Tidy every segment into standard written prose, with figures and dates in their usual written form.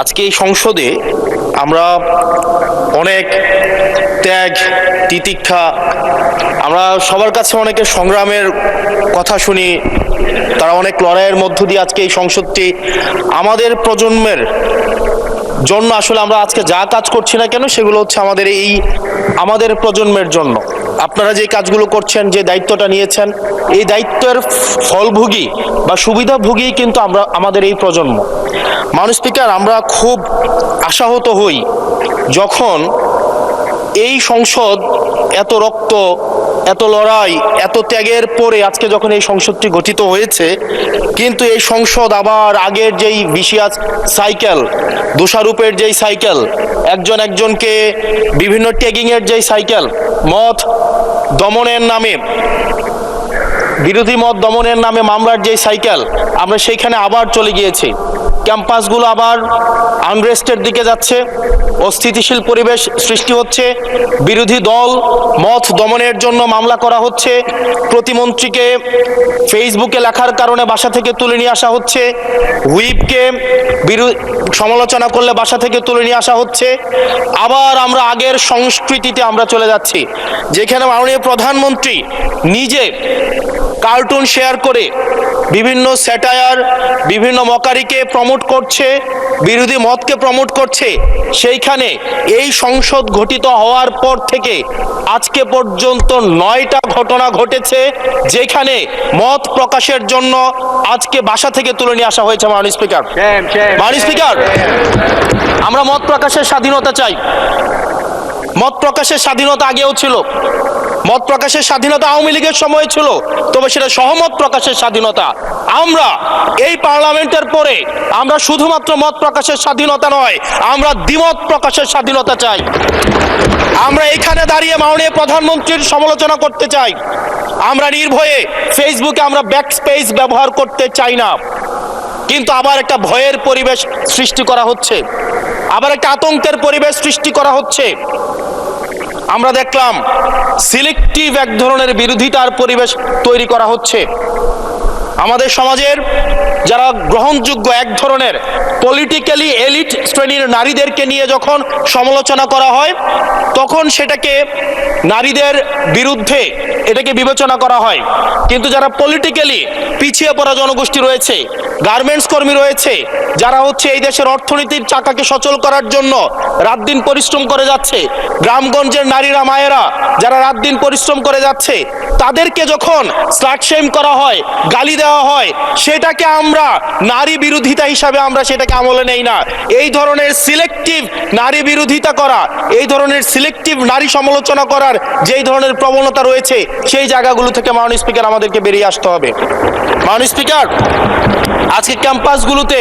আজকে এই সংসদে আমরা অনেক ত্যাগ তিতিক্ষা, আমরা সবার কাছে অনেকের সংগ্রামের কথা শুনি। তারা অনেক লড়াইয়ের মধ্য দিয়ে আজকে এই সংসদটি আমাদের প্রজন্মের জন্য, আসলে আমরা আজকে যা কাজ করছি না কেন সেগুলো হচ্ছে আমাদের প্রজন্মের জন্য। আপনারা যে কাজগুলো করছেন, যে দায়িত্বটা নিয়েছেন, এই দায়িত্বের ফলভোগী বা সুবিধাভোগী কিন্তু আমাদের এই প্রজন্ম। মাননীয় স্পিকার, আমরা খুব আশাহত হই যখন এই সংসদ এত রক্ত, এত লড়াই, এত ত্যাগের পরে আজকে যখন এই সংসদটি গঠিত হয়েছে, কিন্তু এই সংসদ আবার আগের যেই বিশিয়াস সাইকেল, দোষারোপের যেই সাইকেল, একজনকে বিভিন্ন ট্যাগিংয়ের যেই সাইকেল, মত দমনের নামে, বিরোধী মত দমনের নামে মামলার যেই সাইকেল, আমরা সেইখানে আবার চলে গিয়েছি। ক্যাম্পাসগুলো আবার আনরেস্টের দিকে যাচ্ছে, অস্থিতিশীল পরিবেশ সৃষ্টি হচ্ছে, বিরোধী দল মত দমনের জন্য মামলা করা হচ্ছে, প্রতিমন্ত্রীকে ফেসবুকে লেখার কারণে বাসা থেকে তুলে নিয়ে আসা হচ্ছে, হুইপকে সমালোচনা করলে বাসা থেকে তুলে নিয়ে আসা হচ্ছে। আবার আমরা আগের সংস্কৃতিতে আমরা চলে যাচ্ছি, যেখানে মাননীয় প্রধানমন্ত্রী নিজে কার্টুন শেয়ার করে বিভিন্ন স্যাটায়ার, বিভিন্ন মকারিকে প্রমোট করছে, বিরোধী মতকে প্রমোট করছে। সেইখানে এই সংসদ গঠিত হওয়ার পর থেকে আজকে পর্যন্ত 9টা ঘটনা ঘটেছে যেখানে মত প্রকাশের জন্য আজকে বাসা থেকে তুলে নিয়ে আসা হয়েছে। মাননীয় স্পিকার, মাননীয় স্পিকার, আমরা মত প্রকাশের স্বাধীনতা চাই। মত প্রকাশের স্বাধীনতা আগেও ছিল, মত প্রকাশের স্বাধীনতা আওয়ামী লীগের সময় ছিল, তবে সেটা সহমত প্রকাশের স্বাধীনতা। আমরা এই পার্লামেন্টের পরে আমরা শুধুমাত্র মত প্রকাশের স্বাধীনতা নয়, আমরা দ্বিমত প্রকাশের স্বাধীনতা চাই। আমরা এখানে দাঁড়িয়ে মাননীয় প্রধানমন্ত্রীর সমালোচনা করতে চাই। আমরা নির্ভয়ে ফেসবুকে আমরা ব্যাকস্পেস ব্যবহার করতে চাই না। কিন্তু আবার একটা ভয়ের পরিবেশ সৃষ্টি করা হচ্ছে, আবার একটা আতঙ্কের পরিবেশ সৃষ্টি করা হচ্ছে। আমরা দেখলাম সিলেক্টিভ এক ধরনের বিরোধিতার পরিবেশ তৈরি করা হচ্ছে। আমাদের সমাজের যারা গ্রহণযোগ্য এক ধরনের পলিটিক্যালি এলিট শ্রেণীর নারীদেরকে নিয়ে যখন সমালোচনা করা হয়, তখন সেটাকে নারীদের বিরুদ্ধে এটাকে বিবেচনা করা হয়। কিন্তু যারা পলিটিক্যালি পিছিয়ে পড়া জনগোষ্ঠী রয়েছে, গার্মেন্টস কর্মী রয়েছে, যারা হচ্ছে এই দেশের অর্থনীতির চাকাকে সচল করার জন্য রাত দিন পরিশ্রম করে যাচ্ছে, গ্রামগঞ্জের নারীরা, মায়েরা যারা রাত দিন পরিশ্রম করে যাচ্ছে, তাদেরকে যখন স্লাট শেম করা হয়, গালি দেওয়া হয়, সেটাকে আমরা নারী বিরোধিতা হিসাবে আমরা সেটাকে আমলে নেই না। এই ধরনের সিলেক্টিভ নারী বিরোধিতা করা, এই ধরনের সিলেক্টিভ নারী সমালোচনা করার যেই ধরনের প্রবণতা রয়েছে, সেই জায়গাগুলো থেকে মাননীয় স্পিকার আমাদেরকে বেরিয়ে আসতে হবে। মাননীয় স্পিকার, আজকে ক্যাম্পাসগুলোতে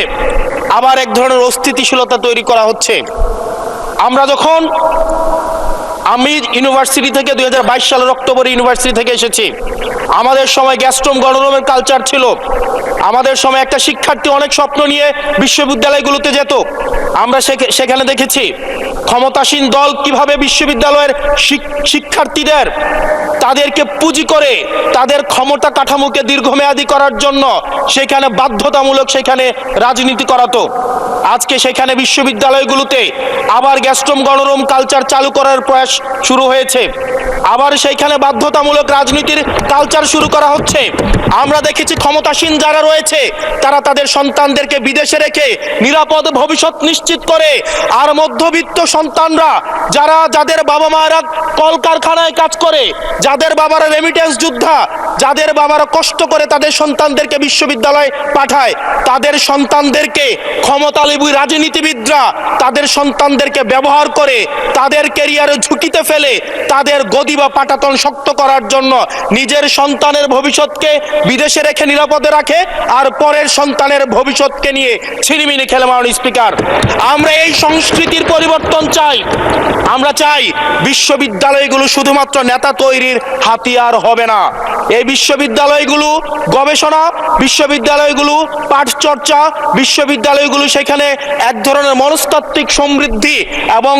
আবার এক ধরনের অস্থিতিশীলতা তৈরি করা হচ্ছে। আমরা যখন আমি ইউনিভার্সিটি থেকে 2022 সালের অক্টোবরে ইউনিভার্সিটি থেকে এসেছি, আমাদের সময় গ্যাস্ট্রোম গণরুমের কালচার ছিল। আমাদের সময় একটা শিক্ষার্থী অনেক স্বপ্ন নিয়ে বিশ্ববিদ্যালয়গুলোতে যেত। আমরা সেখানে দেখেছি ক্ষমতাসীন দল কিভাবে বিশ্ববিদ্যালয়ের শিক্ষার্থীদের তাদেরকে পুঁজি করে তাদের ক্ষমতা কাঠামোকে দীর্ঘমেয়াদী করার জন্য সেখানে বাধ্যতামূলক সেখানে রাজনীতি করাতো। আজকে সেখানে বিশ্ববিদ্যালয়গুলোতে আবার গ্যাস্ট্রোম গণরুম কালচার চালু করার প্রয়াস শুরু হয়েছে, আবার সেইখানে বাধ্যতামূলক রাজনীতির কালচার শুরু করা হচ্ছে। আমরা দেখেছি ক্ষমতাসীন যারা রয়েছে তারা তাদের সন্তানদেরকে বিদেশে রেখে নিরাপদ ভবিষ্যৎ নিশ্চিত করে, আর মধ্যবিত্ত সন্তানরা যাদের বাবা মায়েরা কলকারখানায় কাজ করে, যাদের বাবারা রেমিটেন্স যোদ্ধা, যাদের বাবারা কষ্ট করে তাদের সন্তানদেরকে বিশ্ববিদ্যালয়ে পাঠায়, তাদের সন্তানদেরকে ক্ষমতালোভী রাজনীতিবিদরা তাদের সন্তানদেরকে ব্যবহার করে তাদের ক্যারিয়ারে ঝুঁকিতে ফেলে তাদের গদি বা পাটাতন শক্ত করার জন্য নিজের সন্তানের ভবিষ্যৎকে বিদেশে রেখে নিরাপদে রাখে, আর পরের সন্তানের ভবিষ্যৎকে নিয়ে ছিনিমিনি খেলে। মাননীয় স্পিকার, আমরা এই সংস্কৃতির পরিবর্তন চাই। আমরা চাই বিশ্ববিদ্যালয়গুলো শুধুমাত্র নেতা তৈরির হাতিয়ার হবে না, এই বিশ্ববিদ্যালয়গুলো গবেষণা, বিশ্ববিদ্যালয়গুলো পাঠচর্চা, বিশ্ববিদ্যালয়গুলো সেখানে এক ধরনের মনস্তাত্ত্বিক সমৃদ্ধি, এবং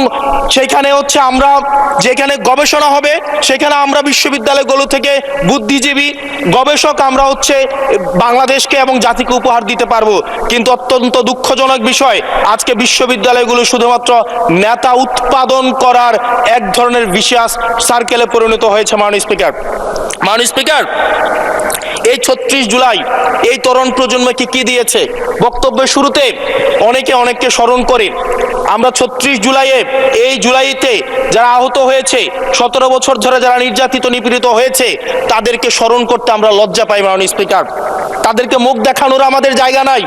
সেখানে হচ্ছে আমরা যেখানে গবেষণা হবে সেখানে আমরা বিশ্ববিদ্যালয়গুলো থেকে বুদ্ধিজীবী গবেষক আমরা হচ্ছে বাংলাদেশকে এবং জাতিকে উপহার দিতে পারবো। কিন্তু অত্যন্ত দুঃখজনক বিষয়, আজকে বিশ্ববিদ্যালয়গুলো শুধুমাত্র নেতা উৎপাদন করার এক ধরনের বিশেষ সার্কেলে পরিণত হয়েছে। মাননীয় স্পিকার, এই ৩৬ জুলাই এই তরুণ প্রজন্মকে কি দিয়েছে? বক্তব্যের শুরুতে অনেককে স্মরণ করে আমরা ৩৬ জুলাইয়ে, এই জুলাইতে যারা আহত হয়েছে, ১৭ বছর ধরে যারা নির্যাতিত নিপীড়িত হয়েছে, তাদেরকে স্মরণ করতে আমরা লজ্জা পাই। মাননীয় স্পিকার, তাদেরকে মুখ দেখানোর আমাদের জায়গা নাই,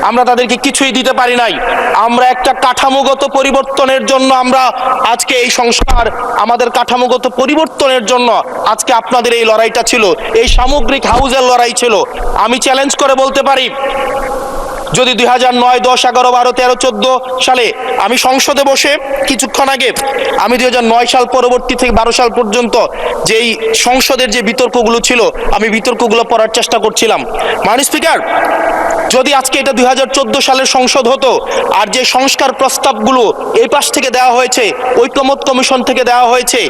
আমরা তাদেরকে কিছুই দিতে পারি নাই। আমরা একটা কাঠামোগত পরিবর্তনের জন্য আমরা আজকে এই সংস্কার, আমাদের কাঠামোগত পরিবর্তনের জন্য আজকে আপনাদের এই লড়াইটা ছিল, এই সামগ্রিক হাউজের লড়াই ছিল। আমি চ্যালেঞ্জ করে বলতে পারি, যদি 2009, 10, 11, 12, 13, 14 সালে আমি সংসদে বসে কিছুক্ষণ আগে আমি 2009 সাল পরবর্তী থেকে 12 সাল পর্যন্ত যেই সংসদের যে বিতর্কগুলো ছিল আমি বিতর্কগুলো পড়ার চেষ্টা করছিলাম। মাননীয় স্পিকার, যদি আজকে এটা 2014 সালের সংসদ হতো, আর যে সংস্কার প্রস্তাবগুলো এই পাশ থেকে দেওয়া হয়েছে, ঐকমত্য কমিশন থেকে দেওয়া হয়েছে,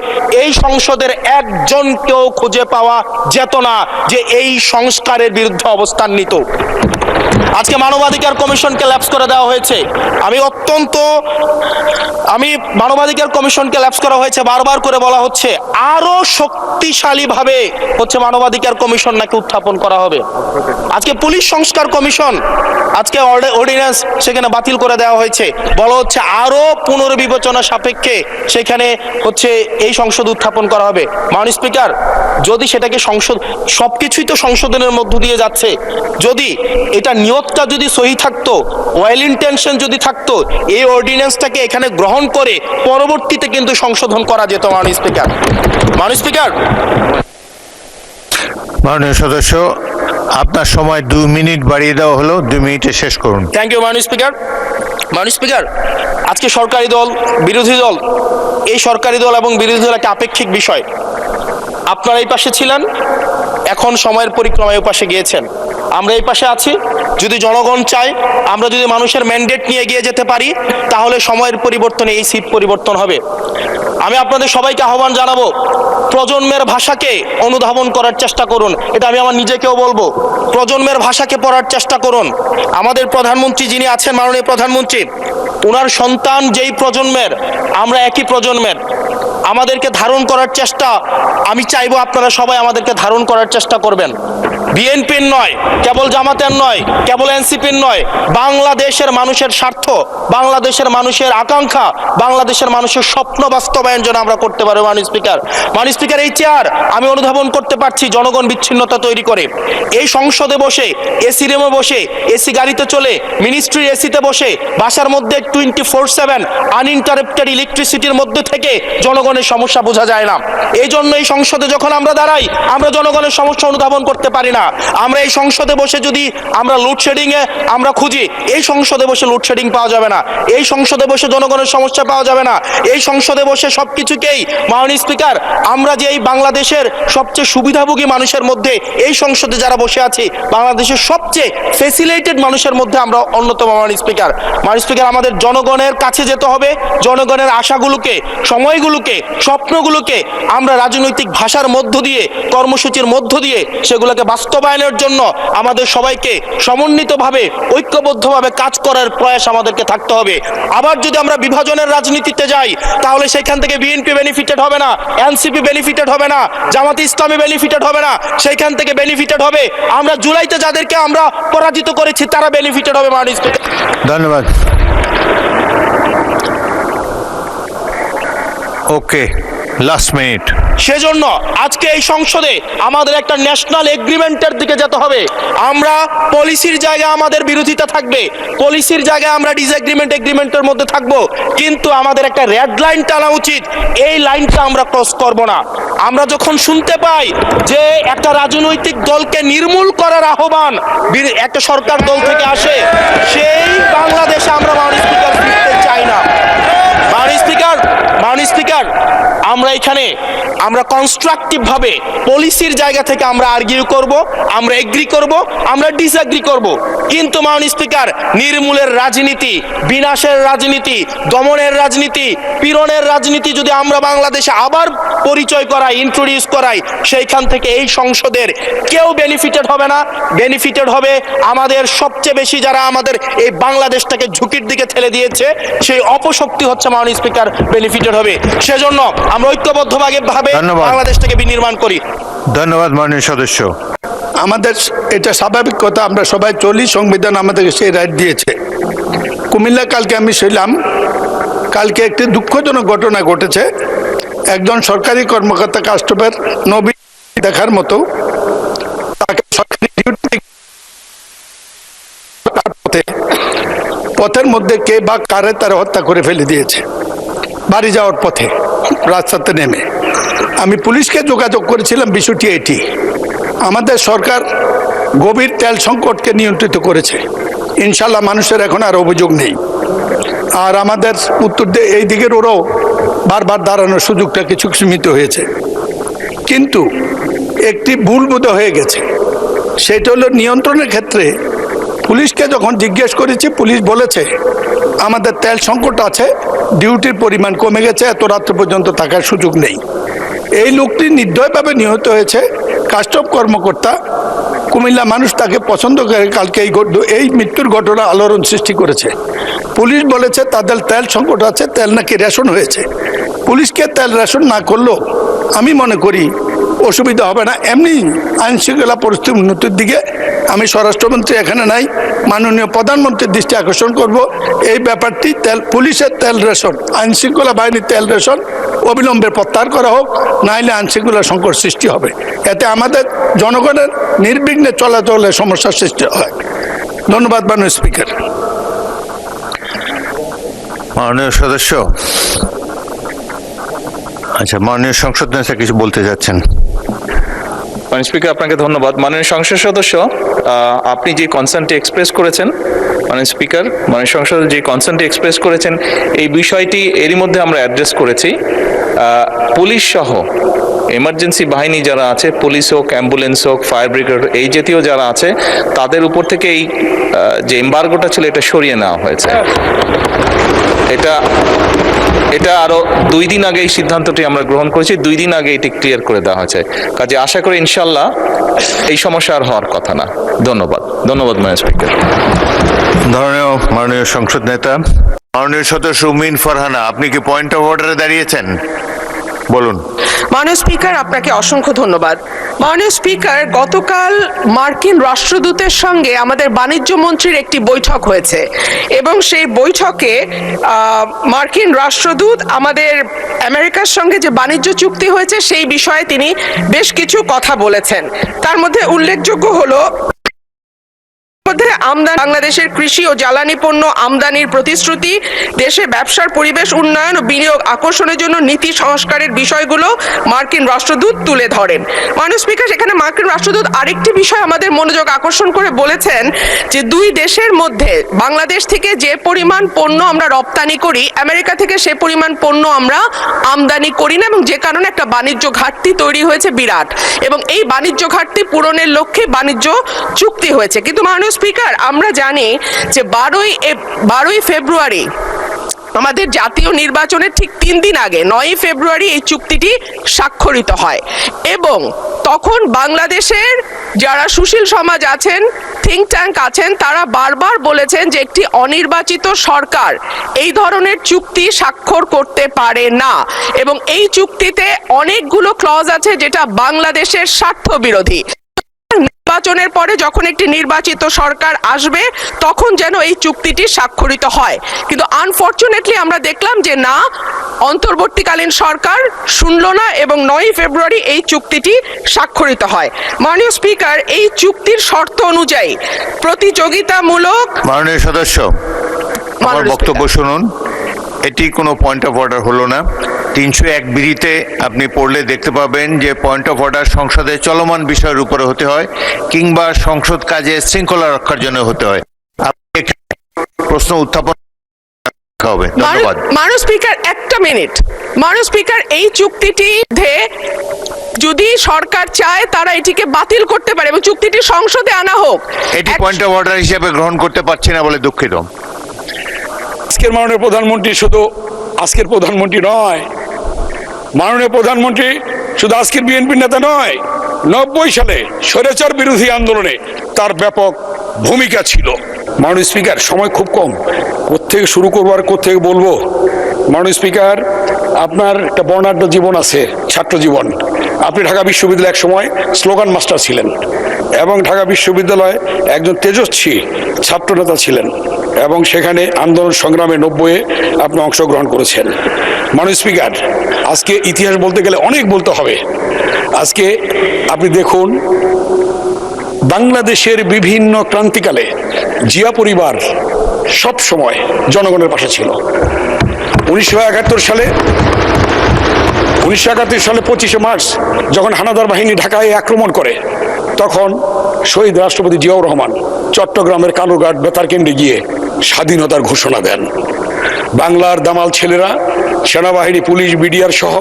এই সংসদের একজনকেও খুঁজে পাওয়া যেত না যে এই সংস্কারের বিরুদ্ধে অবস্থান নিত। আজকে মানবাধিকার কমিশনকে ল্যাপস করে দেওয়া হয়েছে। মানবাধিকার কমিশনকে ল্যাপস করা হয়েছে, বারবার করে বলা হচ্ছে আরো শক্তিশালীভাবে হচ্ছে মানবাধিকার কমিশন নাকি উত্থাপন করা হবে। আজকে পুলিশ সংস্কার কমিশন, আজকে অর্ডিন্যান্স সেখানে বাতিল করে দেওয়া হয়েছে, বলা হচ্ছে আরো পুনর্বিবেচনা সাপেক্ষে সেখানে হচ্ছে এই সংসদ উত্থাপন করা হবে। মাননীয় স্পিকার, যদি সেটাকে সংসদ, সবকিছুই তো সংশোধনের মধ্য দিয়ে যাচ্ছে, যদি এটা নিয়তটা যদি সহি থাকতো, ওয়েল ইন্টেনশন যদি থাকতো, এই অর্ডিন্যান্সটাকে এখানে গ্রহণ করে পরবর্তীতে কিন্তু সংশোধন করা যেত। মাননীয় স্পিকার, মাননীয় সদস্য, আপনার সময় 2 মিনিট বাড়িয়ে দেওয়া হলো, 2 মিনিটে শেষ করুন। Thank you. মাননীয় স্পিকার, আজকে সরকারি দল, বিরোধী দল, এই সরকারি দল এবং বিরোধী দল একটা আপেক্ষিক বিষয়। আপনারা এই পাশে ছিলেন, এখন সময়ের পরিক্রমায় পাশে গিয়েছেন, আমরা এই পাশে আছি। যদি জনগণ চায়, আমরা যদি মানুষের ম্যান্ডেট নিয়ে এগিয়ে যেতে পারি, তাহলে সময়ের পরিবর্তনে এই সিট পরিবর্তন হবে। আমি আপনাদের সবাইকে আহ্বান জানাবো, প্রজন্মের ভাষাকে অনুধাবন করার চেষ্টা করুন। এটা আমি আমার নিজেকেও বলবো, প্রজন্মের ভাষাকে পড়ার চেষ্টা করুন। আমাদের প্রধানমন্ত্রী যিনি আছেন, মাননীয় প্রধানমন্ত্রী, ওনার সন্তান যেই প্রজন্মের, আমরা একই প্রজন্মের, আমাদেরকে ধারণ করার চেষ্টা, আমি চাইবো আপনারা সবাই আমাদেরকে ধারণ করার চেষ্টা করবেন। বিএনপির নয়, কেবল জামাতের নয়, কেবল এনসিপির নয়, বাংলাদেশের মানুষের স্বার্থ, বাংলাদেশের মানুষের আকাঙ্ক্ষা, বাংলাদেশের মানুষের স্বপ্ন বাস্তবায়ন যেন আমরা করতে পারি। মাননীয় স্পিকার, এই চেয়ার আমি অনুধাবন করতে পারছি জনগণ বিচ্ছিন্নতা তৈরি করে। এই সংসদে বসে, এসি রুমে বসে, এসি গাড়িতে চলে, মিনিস্ট্রির এসিতে বসে, বাসার মধ্যে 24/7 আনইন্টারাপ্টেড ইলেকট্রিসিটির মধ্যে থেকে জনগণের সমস্যা বোঝা যায় না। এই জন্য এই সংসদে যখন আমরা দাঁড়াই, আমরা জনগণের সমস্যা অনুধাবন করতে পারি না। আমরা এই সংসদে বসে যদি আমরা লোডশেডিং এ আমরা খুঁজি, এই সংসদে বসে লোডশেডিং পাওয়া যাবে না, এই সংসদে বসে জনগণের সমস্যা পাওয়া যাবে না, এই সংসদে বসে সবকিছুকেই, মাননীয় স্পিকার, আমরা যে এই বাংলাদেশের সবচেয়ে সুবিধাভোগী মানুষের মধ্যে এই সংসদে যারা বসে আছি, বাংলাদেশের সবচেয়ে ফেসিলিটেড মানুষের মধ্যে আমরা অন্যতম। মাননীয় স্পিকার, আমাদের জনগণের কাছে যেতে হবে, জনগণের আশাগুলোকে, সময়গুলোকে, স্বপ্নগুলোকে আমরা রাজনৈতিক ভাষার মধ্য দিয়ে, কর্মসূচির মধ্য দিয়ে সেগুলোকে বাস্তবায়নের জন্য আমাদের সবাইকে সমন্বিতভাবে, ঐক্যবদ্ধভাবে কাজ করার প্রয়াস আমাদেরকে থাকতে হবে। আবার যদি আমরা বিভাজনের রাজনীতিতে যাই, তাহলে সেখান থেকে বিএনপি বেনিফিটেড হবে না, এনসিপি বেনিফিটেড হবে না, জামাতে ইসলামী বেনিফিটেড হবে না, সেইখান থেকে বেনিফিটেড হবে আমরা জুলাইতে যাদেরকে আমরা পরাজিত করেছি, তারা বেনিফিটেড হবে। মাননীয় স্পিকার, ধন্যবাদ। ওকে, লাস্ট মিনিট। সেজন্য আজকে এই সংসদে আমাদের একটা ন্যাশনাল এগ্রিমেন্টের দিকে যেতে হবে। আমরা পলিসির জায়গায় আমাদের বিরোধিতা থাকবে, পলিসির জায়গায় আমরা এগ্রিমেন্টের মধ্যে থাকব, কিন্তু আমাদের একটা রেড লাইন টানা উচিত। এই লাইনটা আমরা ক্রস করব না। আমরা যখন শুনতে পাই যে একটা রাজনৈতিক দলকে নির্মূল করার আহ্বান একটা সরকার দল থেকে আসে, সেই বাংলাদেশে আমরা মাননীয় স্পিকার ফিরতে চাই না। মাননীয় স্পিকার, আমরা এখানে আমরা কনস্ট্রাকটিভ ভাবে পলিসির জায়গা থেকে আমরা আর্গিউ করব, আমরা এগ্রি করব, আমরা ডিসএগ্রি করব। কিন্তু মাননীয় স্পিকার, নির্মূলের রাজনীতি, বিনাশের রাজনীতি, দমনের রাজনীতি, পীড়নের রাজনীতি যদি আমরা বাংলাদেশে আবার পরিচয় করাই, ইন্ট্রোডিউস করাই, সেইখান থেকে এই সংসদের কেউ বেনিফিটেড হবে না। বেনিফিটেড হবে আমাদের সবচেয়ে বেশি যারা আমাদের এই বাংলাদেশটাকে ঝুঁকির দিকে ঠেলে দিয়েছে, সেই অপশক্তি হচ্ছে মাননীয় স্পিকার বেনিফিটেড হবে। সেজন্য আমরা ঐক্যবদ্ধভাবে ধন্যবাদ। বাংলাদেশটাকে বিনির্মাণ করি। ধন্যবাদ মাননীয় সদস্য। আমাদের এটা স্বাভাবিক কথা, আমরা সবাই চলি, সংবিধান আমাদেরকে সেই রাইট দিয়েছে। কুমিল্লা কালকে আমি ছিলাম, কালকে একটি দুঃখজনক ঘটনা ঘটেছে। একজন সরকারি কর্মকর্তা কাস্টমার নবী দেখার মতো তাকে সরকারি ডিউটি পথের মধ্যে কে বা কারে তারা হত্যা করে ফেলে দিয়েছে বাড়ি যাওয়ার পথে রাস্তাতে নেমে। আমি পুলিশকে যোগাযোগ করেছিলাম, বিষয়টি এটি। আমাদের সরকার গভীর তেল সংকটকে নিয়ন্ত্রিত করেছে, ইনশাল্লাহ মানুষের এখন আর অভিযোগ নেই। আর আমাদের উত্তর এই দিকের ওরাও বারবার দাঁড়ানোর সুযোগটা কিছু সীমিত হয়েছে। কিন্তু একটি ভুল বোধ হয়ে গেছে, সেটা হলো নিয়ন্ত্রণের ক্ষেত্রে পুলিশকে যখন জিজ্ঞেস করেছি, পুলিশ বলেছে আমাদের তেল সংকট আছে, ডিউটির পরিমাণ কমে গেছে, এত রাত্র পর্যন্ত থাকার সুযোগ নেই। এই লোকটি নির্দয়ভাবে নিহত হয়েছে, কাস্টম কর্মকর্তা। কুমিল্লা মানুষ তাকে পছন্দ করে, কালকে এই মৃত্যুর ঘটনা আলোড়ন সৃষ্টি করেছে। পুলিশ বলেছে তাদের তেল সংকট আছে, তেল নাকি রেশন হয়েছে। পুলিশকে তেল রেশন না করলেও আমি মনে করি অসুবিধা হবে না। এমনি আইন শৃঙ্খলা পরিস্থিতির উন্নতির দিকে আমি স্বরাষ্ট্রমন্ত্রী এখানে নাই, মাননীয় প্রধানমন্ত্রীর দৃষ্টি আকর্ষণ করব। এই ব্যাপারটি পুলিশের তেল রেশন, আইন শৃঙ্খলা বাহিনীর তেল রেশন অবিলম্বে প্রত্যাহার করা হোক, নাইলে আইন শৃঙ্খলা সংকট সৃষ্টি হবে। এতে আমাদের জনগণের নির্বিঘ্নে চলাচলের সমস্যার সৃষ্টি হয়। ধন্যবাদ মাননীয় স্পিকার। মাননীয় সদস্য, আচ্ছা, মাননীয় সংসদ নেতা কিছু বলতে যাচ্ছেন। মাননীয় স্পিকার, আপনাকে ধন্যবাদ। মাননীয় সংসদ সদস্য, আপনি যে কনসার্নটি এক্সপ্রেস করেছেন, মাননীয় স্পিকার, মাননীয় সংসদ যে কনসার্নটি এক্সপ্রেস করেছেন, এই বিষয়টি এরই মধ্যে আমরা অ্যাড্রেস করেছি। পুলিশ সহ এমার্জেন্সি বাহিনী যারা আছে, পুলিশ হোক, অ্যাম্বুলেন্স হোক, ফায়ার ব্রিগেড, এই জাতীয় যারা আছে, তাদের উপর থেকে এই যে এম্বার্গোটা ছিল এটা সরিয়ে নেওয়া হয়েছে। এটা আরো 2 দিন আগে এই সিদ্ধান্তটি আমরা গ্রহণ করেছি, 2 দিন আগে এটি ক্লিয়ার করে দেওয়া হয়েছে। কাজে আশা করি ইনশাল্লাহ এই সমস্যা আর হওয়ার কথা না। ধন্যবাদ। ধন্যবাদ মাননীয় স্পিকার। মাননীয় সংসদ নেতা, মাননীয় সদস্য উমিন ফারহানা, আপনি কি পয়েন্ট অফ অর্ডারে দাঁড়িয়েছেন? বলুন। মাননীয় স্পিকার, আপনাকে অসংখ্য ধন্যবাদ। মাননীয় স্পিকার, গতকাল মার্কিন রাষ্ট্রদূতের সঙ্গে আমাদের বাণিজ্য মন্ত্রীর একটি বৈঠক হয়েছে এবং সেই বৈঠকে মার্কিন রাষ্ট্রদূত আমাদের আমেরিকার সঙ্গে যে বাণিজ্য চুক্তি হয়েছে সেই বিষয়ে তিনি বেশ কিছু কথা বলেছেন। তার মধ্যে উল্লেখযোগ্য হলো বাংলাদেশের কৃষি ও জ্বালানি পণ্য আমদানির প্রতিশ্রুতি, দেশে ব্যবসার পরিবেশ উন্নয়ন ও বিনিয়োগ আকর্ষণের জন্য নীতি সংস্কারের বিষয়গুলো মার্কিন রাষ্ট্রদূত তুলে ধরেন। মাননীয় স্পিকার, সেখানে মার্কিন রাষ্ট্রদূত আরেকটি বিষয় আমাদের মনোযোগ আকর্ষণ করে বলেছেন যে 2 দেশের মধ্যে বাংলাদেশ থেকে যে পরিমাণ পণ্য আমরা রপ্তানি করি, আমেরিকা থেকে সে পরিমাণ পণ্য আমরা আমদানি করি না, এবং যে কারণে একটা বাণিজ্য ঘাটতি তৈরি হয়েছে বিরাট, এবং এই বাণিজ্য ঘাটতি পূরণের লক্ষ্যে বাণিজ্য চুক্তি হয়েছে। কিন্তু মাননীয় স্পিকার, আমরা জানি যে 12ই ফেব্রুয়ারি আমাদের জাতীয় নির্বাচনের ঠিক 3 দিন আগে 9ই ফেব্রুয়ারি এই চুক্তিটি স্বাক্ষরিত হয়, এবং তখন বাংলাদেশের যারা সুশীল সমাজ আছেন, থিঙ্ক ট্যাঙ্ক আছেন, তারা বারবার বলেছেন যে একটি অনির্বাচিত সরকার এই ধরনের চুক্তি স্বাক্ষর করতে পারে না, এবং এই চুক্তিতে অনেকগুলো ক্লজ আছে যেটা বাংলাদেশের স্বার্থ বিরোধী। নির্বাচনের পরে যখন একটি নির্বাচিত সরকার আসবে তখন যেন এই চুক্তিটি স্বাক্ষরিত হয়। কিন্তু আনফরচুনেটলি আমরা দেখলাম যে না, অন্তর্বর্তীকালীন সরকার শুনল না এবং 9ই ফেব্রুয়ারি এই চুক্তিটি স্বাক্ষরিত হয়। মাননীয় স্পিকার, এই চুক্তির শর্ত অনুযায়ী প্রতিযোগিতামূলক। মাননীয় সদস্য, আমার বক্তব্য শুনুন। এটি কোনো পয়েন্ট অফ অর্ডার হলো না। 301 বিধিতে আপনি পড়লে দেখতে পাবেন যে পয়েন্ট অফ অর্ডার সংসদে চলমান বিষয়ের উপরে হতে হয়, কিংবা সংসদ কাজে শৃঙ্খলা রক্ষার জন্য হতে হয়। আপনি প্রশ্ন উত্থাপন হবে। ধন্যবাদ। মাননীয় স্পিকার, একটা মিনিট। মাননীয় স্পিকার, এই চুক্তিটি যদি সরকার চায় তারা এটিকে বাতিল করতে পারে এবং চুক্তিটি সংসদে আনা হোক। এটি পয়েন্ট অফ অর্ডার হিসেবে গ্রহণ করতে পারছি না বলে দুঃখিত। আজকের মাননীয় প্রধানমন্ত্রী শুধু আজকের প্রধানমন্ত্রী নয়, মাননীয় প্রধানমন্ত্রী শুধু আজকের বিএনপি নেতা নয়, 90 সালে স্বৈরাচার বিরোধী আন্দোলনে তার ব্যাপক ভূমিকা ছিল। মাননীয় স্পিকার, সময় খুব কম, কোত্থেকে শুরু করবো আর কোত্থেকে বলবো। মাননীয় স্পিকার, আপনার একটা বর্ণাঢ্য জীবন আছে, ছাত্র জীবন। আপনি ঢাকা বিশ্ববিদ্যালয়ে এক সময় স্লোগান মাস্টার ছিলেন এবং ঢাকা বিশ্ববিদ্যালয়ে একজন তেজস্বী ছাত্রনেতা ছিলেন এবং সেখানে আন্দোলন সংগ্রামে 90-এ আপনি অংশগ্রহণ করেছেন। মাননীয় স্পিকার, আজকে ইতিহাস বলতে গেলে অনেক বলতে হবে। আজকে আপনি দেখুন, বাংলাদেশের বিভিন্ন ক্রান্তিকালে জিয়া পরিবার সব সময় জনগণের পাশে ছিল। 1971 সালে 25শে মার্চ যখন হানাদার বাহিনী ঢাকায় আক্রমণ করে, তখন শহীদ রাষ্ট্রপতি জিয়াউর রহমান চট্টগ্রামের কালুরঘাট বেতারকেন্দ্রে গিয়ে স্বাধীনতার ঘোষণা দেন। বাংলার দামাল ছেলেরা, সেনাবাহিনী, পুলিশ, বিডিআর সহ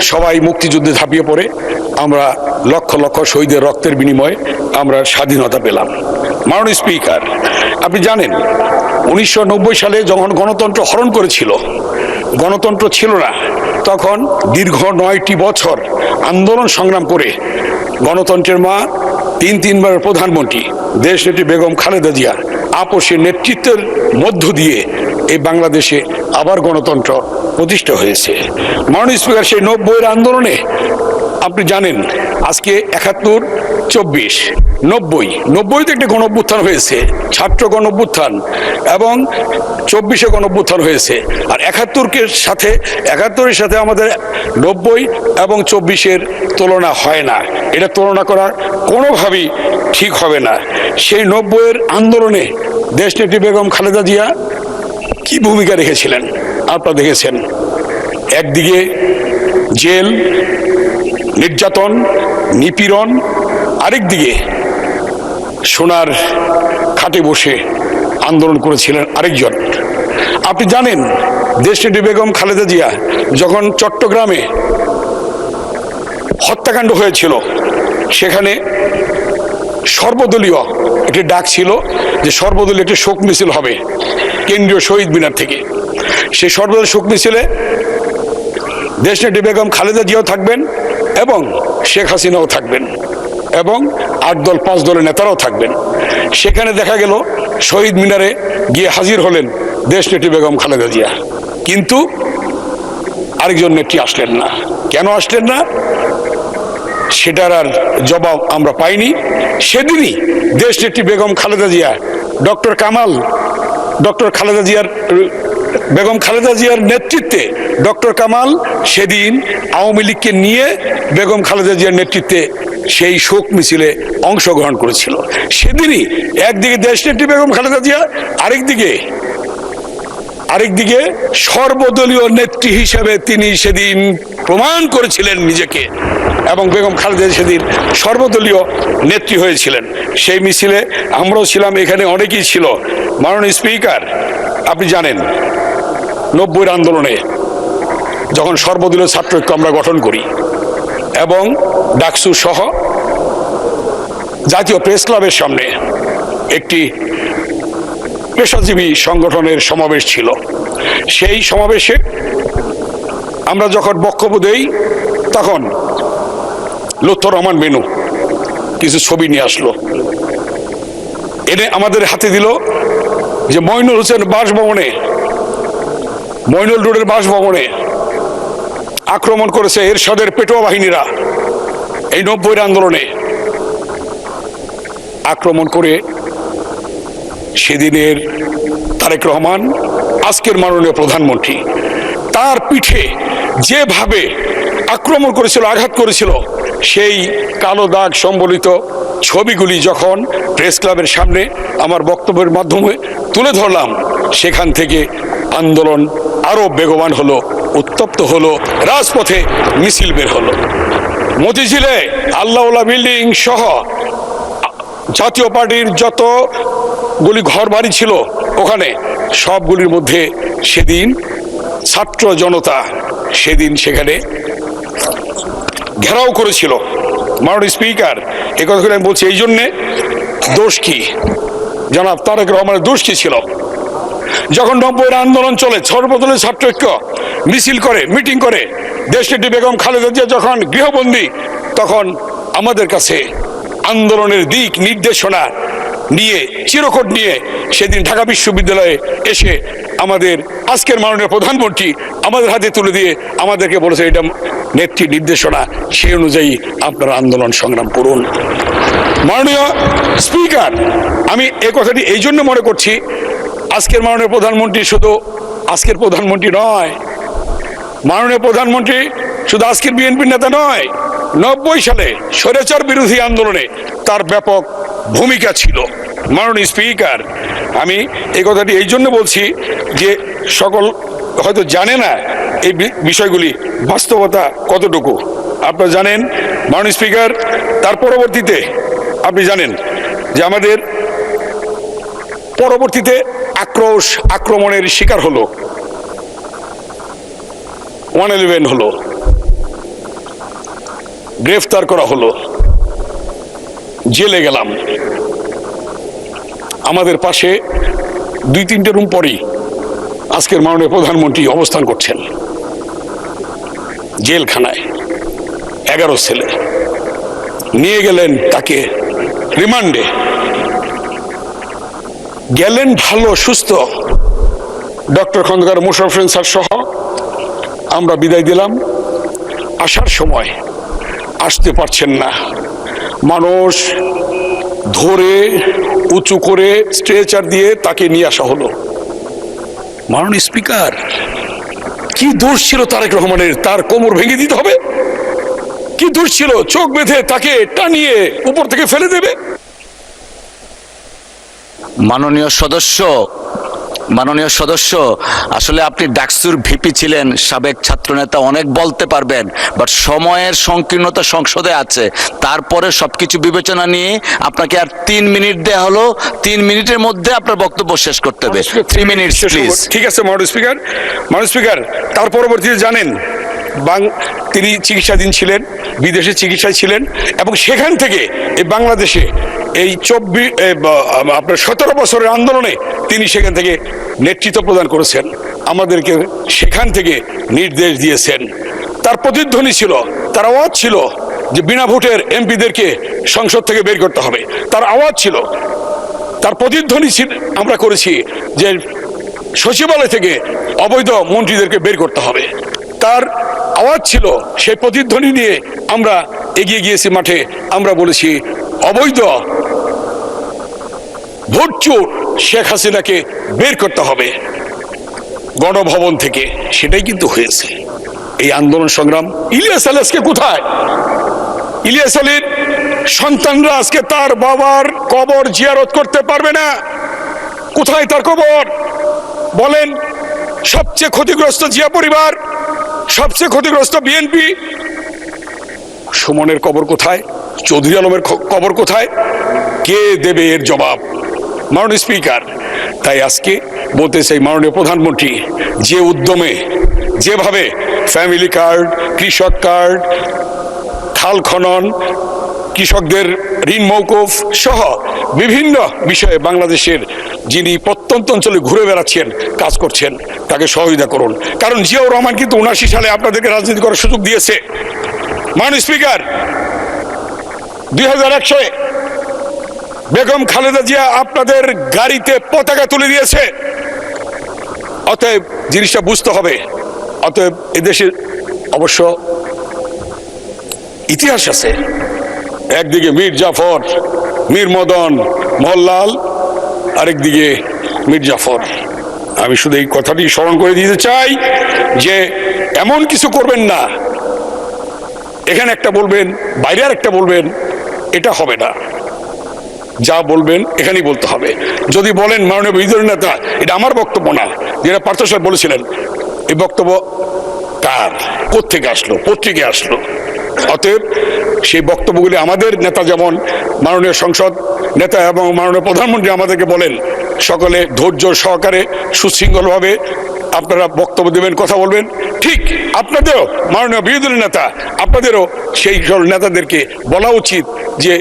সবাই মুক্তিযুদ্ধে ঝাঁপিয়ে পড়ে আমরা লক্ষ লক্ষ শহীদের রক্তের বিনিময়ে আমরা স্বাধীনতা পেলাম। মাননীয় স্পিকার, আপনি জানেন 1990 সালে যখন গণতন্ত্র হরণ করেছিল, গণতন্ত্র ছিল না, তখন দীর্ঘ 9টি বছর আন্দোলন সংগ্রাম করে গণতন্ত্রের মা, তিনবারের প্রধানমন্ত্রী দেশনেত্রী বেগম খালেদা জিয়া আপোষের নেতৃত্বের মধ্য দিয়ে এই বাংলাদেশে আবার গণতন্ত্র প্রতিষ্ঠা হয়েছে। মাননীয় স্পিকার, সেই 90-এর আন্দোলনে আপনি জানেন আজকে 71, 24, 90-তে একটা গণ অভ্যুত্থান হয়েছে, ছাত্র গণ অভ্যুত্থান, এবং 24-এ গণ অভ্যুত্থান হয়েছে। আর 71-এর সাথে আমাদের 90 এবং 24-এর তুলনা হয় না। এটা তুলনা করা কোনোভাবেই ঠিক হবে না। সেই 90-এর আন্দোলনে দেশনেত্রী বেগম খালেদা জিয়া কি ভূমিকা রেখেছিলেন আপনারা দেখেছেন। একদিকে জেল, নির্যাতন, নিপীড়ন, আরেকদিকে সোনার খাটে বসে আন্দোলন করেছিলেন আরেকজন। আপনি জানেন দেশনেত্রী বেগম খালেদা জিয়া যখন চট্টগ্রামে হত্যাকাণ্ড হয়েছিল, সেখানে সর্বদলীয় একটি ডাক ছিল যে সর্বদলীয় একটি শোক মিছিল হবে কেন্দ্রীয় শহীদ মিনার থেকে। সেই সর্বদলীয় শোক মিছিলে দেশনেত্রী বেগম খালেদা জিয়াও থাকবেন এবং শেখ হাসিনাও থাকবেন এবং 8 দল 5 দলের নেতারাও থাকবেন। সেখানে দেখা গেল শহীদ মিনারে গিয়ে হাজির হলেন দেশনেত্রী বেগম খালেদা জিয়া, কিন্তু আরেকজন নেত্রী আসলেন না। কেন আসলেন না সেটার আর জবাব আমরা পাইনি। সেদিনই দেশনেত্রী বেগম খালেদা জিয়া বেগম খালেদা জিয়ার নেতৃত্বে ডক্টর কামাল সেদিন আওয়ামী লীগকে নিয়ে বেগম খালেদা জিয়ার নেতৃত্বে সেই শোক মিছিলে অংশগ্রহণ করেছিল। সেদিনই একদিকে দেশনেত্রী বেগম খালেদা জিয়া, আরেকদিকে সর্বদলীয় নেত্রী হিসেবে তিনি সেদিন প্রমাণ করেছিলেন নিজেকে, এবং বেগম খালেদা সেদিন সর্বদলীয় নেত্রী হয়েছিলেন। সেই মিছিলে আমরাও ছিলাম, এখানে অনেকেই ছিল। মাননীয় স্পিকার, আপনি জানেন 90-এর আন্দোলনে যখন সর্বদলীয় ছাত্র ঐক্য আমরা গঠন করি এবং ডাকসু সহ জাতীয় প্রেস ক্লাবের সামনে একটি পেশাজীবী সংগঠনের সমাবেশ ছিল। সেই সমাবেশে আমরা যখন বক্তব্য দেই, তখন লুৎফর রহমান বেনু কিছু ছবি নিয়ে আসলো, এনে আমাদের হাতে দিল যে মইনুল হোসেন বাসভবনে, মইনুল রোডের বাসভবনে আক্রমণ করেছে এরশাদের পেটোয়া বাহিনীরা। এই 90-এর আন্দোলনে আক্রমণ করে সেদিনের তারেক রহমান, আজকের মাননীয় প্রধানমন্ত্রী, তার পিঠে যেভাবে আক্রমণ করেছিল, আঘাত করেছিল, সেই কালো দাগ সম্বলিত ছবিগুলি যখন প্রেস ক্লাবের সামনে আমার বক্তব্যের মাধ্যমে তুলে ধরলাম, সেখান থেকে আন্দোলন আরো বেগবান হলো, উত্তপ্ত হলো, রাজপথে মিছিল বের হলো। মতিঝিলে আল্লাহওয়ালা বিল্ডিং সহ জাতীয় পার্টির যতগুলি ঘর বাড়ি ছিল, ওখানে সবগুলির মধ্যে সেদিন ছাত্র জনতা সেদিন সেখানে ঘেরাও করেছিল। মাননীয় স্পিকার, এ কথাগুলো আমি বলছি এই জন্যে, দোষ কি জনাব তারেক রহমানের দোষ কি ছিল? যখন 90-এর আন্দোলন চলে, সর্বদলীয় ছাত্র ঐক্য মিছিল করে, মিটিং করে, দেশনেত্রী বেগম খালেদা জিয়া যখন গৃহবন্দী, তখন আমাদের কাছে আন্দোলনের দিক নির্দেশনা নিয়ে, চিরকুট নিয়ে সেদিন ঢাকা বিশ্ববিদ্যালয়ে এসে আমাদের আজকের মাননীয় প্রধানমন্ত্রী আমাদের হাতে তুলে দিয়ে আমাদেরকে বলেছে এটা নেত্রী নির্দেশনা, সেই অনুযায়ী আপনারা আন্দোলন সংগ্রাম করুন। মাননীয় স্পিকার, আমি এই কথাটি এই জন্য মনে করছি, আজকের মাননীয় প্রধানমন্ত্রী শুধু আজকের প্রধানমন্ত্রী নয়, মাননীয় প্রধানমন্ত্রী শুধু আজকের বিএনপির নেতা নয়, 90 সালে স্বৈরাচার বিরোধী আন্দোলনে তার ব্যাপক ভূমিকা ছিল। মাননীয় স্পিকার, আমি এই কথাটি এই জন্য বলছি যে সকল হয়তো জানে না এই বিষয়গুলি বাস্তবতা কতটুকু। আপনারা জানেন মাননীয় স্পিকার, তার পরবর্তীতে আপনি জানেন যে আমাদের পরবর্তীতে আক্রমণের শিকার হলো, 111 হলো, গ্রেফতার করা হলো, জেলে গেলাম। আমাদের পাশে 2-3টে রুম পরেই আজকের মাননীয় প্রধানমন্ত্রী অবস্থান করছেন জেলখানায়। 11 ছেলে নিয়ে গেলেন তাকে রিমান্ডে, গেলেন ভালো সুস্থ। ডক্টর খন্দকার মোশাররফ হোসেন স্যার সহ আমরা বিদায় দিলাম। আসার সময় আসতে পারছেন না, মানুষ ধরে উঁচু করে স্ট্রেচার দিয়ে তাকে নিয়ে আসা হলো। মাননীয় স্পিকার, কি দোষ ছিল তারেক রহমানের? তার কোমর ভেঙে দিতে হবে? কি দোষ ছিল চোখ বেঁধে তাকে টানিয়ে উপর থেকে ফেলে দেবে? মাননীয় সদস্য, আসলে আপনি ডাকসুর ভিপি ছিলেন, সাবেক ছাত্রনেতা, অনেক বলতে পারবেন, বাট সময়ের সংকীর্ণতা সংসদে আছে। তারপরে সবকিছু বিবেচনা নিয়ে আপনাকে আর 3 মিনিট দেওয়া হলো। 3 মিনিটের মধ্যে আপনার বক্তব্য শেষ করতে হবে। 3 মিনিট প্লিজ। ঠিক আছে মাননীয় স্পিকার, তার পরবর্তীতে জানেন তিনি চিকিৎসাধীন ছিলেন, বিদেশে চিকিৎসায় ছিলেন, এবং সেখান থেকে এই বাংলাদেশে এই 17 বছরের আন্দোলনে তিনি সেখান থেকে নেতৃত্ব প্রদান করেছেন, আমাদেরকে সেখান থেকে নির্দেশ দিয়েছেন। তার প্রতিধ্বনি ছিল, তার আওয়াজ ছিল যে বিনা ভোটের এমপিদেরকে সংসদ থেকে বের করতে হবে। তার আওয়াজ ছিল, তার প্রতিধ্বনি ছিল, আমরা করেছি যে সচিবালয় থেকে অবৈধ মন্ত্রীদেরকে বের করতে হবে। তার আওয়াজ ছিল, সেই প্রতিধ্বনি নিয়ে আমরা এগিয়ে গিয়েছি মাঠে। আমরা বলেছি অবৈধ ভোটচোর শেখ হাসিনাকে বের করতে হবে গণভবন থেকে। সেটাই কিন্তু হয়েছে। এই আন্দোলন সংগ্রাম, ইলিয়াস আলীকে কোথায়? ইলিয়াস আলীর সন্তানরা আজকে তার বাবার কবর জিয়ারত করতে পারবে না। কোথায় তার কবর বলেন? সবচেয়ে ক্ষতিগ্রস্ত জিয়া পরিবার, সবচেয়ে ক্ষতিগ্রস্ত বিএনপি। সুমনের কবর কোথায়? চৌধুরী আলমের কবর কোথায়? কে দেবে এর জবাব? মাননীয় স্পিকার, তাই আজকে বলতে চাই, মাননীয় প্রধানমন্ত্রী যে উদ্যমে, যেভাবে ফ্যামিলি কার্ড, কৃষক কার্ড, খাল খনন, কৃষকদের ঋণ মৌকুফ সহ বিভিন্ন বিষয়ে বাংলাদেশের যিনি প্রত্যন্ত অঞ্চলে ঘুরে বেড়াচ্ছেন, কাজ করছেন, তাকে সহযোগিতা করুন। কারণ জিয়াউর রহমান কিন্তু 79 সালে আপনাদেরকে রাজনীতি করার সুযোগ দিয়েছে। মাননীয় স্পিকার, 2001 সালে বেগম খালেদা জিয়া আপনাদের গাড়িতে পতাকা তুলে দিয়েছে। অতএব জিনিসটা বুঝতে হবে। অতএব এদেশের অবশ্য ইতিহাস আছে। একদিকে মীর জাফর, মীর মদন, মোহনলাল, আরেকদিকে মীর জাফর। আমি শুধু এই কথাটি স্মরণ করে দিতে চাই যে এমন কিছু করবেন না, এখানে একটা বলবেন, বাইরে আর একটা বলবেন, এটা হবে না। যা বলবেন এখানেই বলতে হবে। যদি বলেন মাননীয় বিরোধী নেতা, এটা আমার বক্তব্য না, যেটা পার্থ সাহেব বলেছিলেন, এই বক্তব্য কার, কোত্থেকে আসলো, পত্রিকায় আসলো? অতএব সেই বক্তব্যগুলি আমাদের নেতা, যেমন মাননীয় সংসদ নেতা এবং মাননীয় প্রধানমন্ত্রী আমাদেরকে বলেন, সকলে ধৈর্য সহকারে সুশৃঙ্খলভাবে আপনারা বক্তব্য দেবেন, কথা বলবেন। ঠিক আপনাদেরও মাননীয় বিরোধী দলের নেতা, আপনাদেরও সেই সব নেতাদেরকে বলা উচিত যে